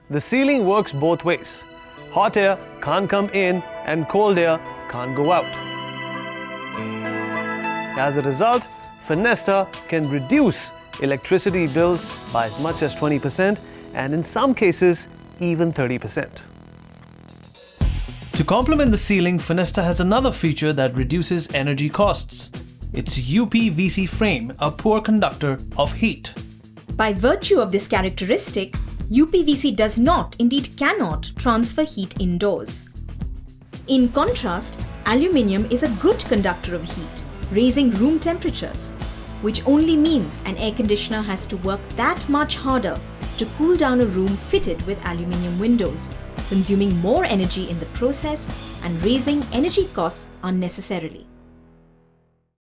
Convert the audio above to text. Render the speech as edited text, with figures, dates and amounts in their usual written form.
The ceiling works both ways. Hot air can't come in and cold air can't go out. As a result, Fenesta can reduce electricity bills by as much as 20% and in some cases even 30%. To complement the ceiling, Fenesta has another feature that reduces energy costs. Its UPVC frame, a poor conductor of heat. By virtue of this characteristic, UPVC does not, indeed cannot, transfer heat indoors. In contrast, aluminium is a good conductor of heat, raising room temperatures, which only means an air conditioner has to work that much harder to cool down a room fitted with aluminium windows, consuming more energy in the process and raising energy costs unnecessarily.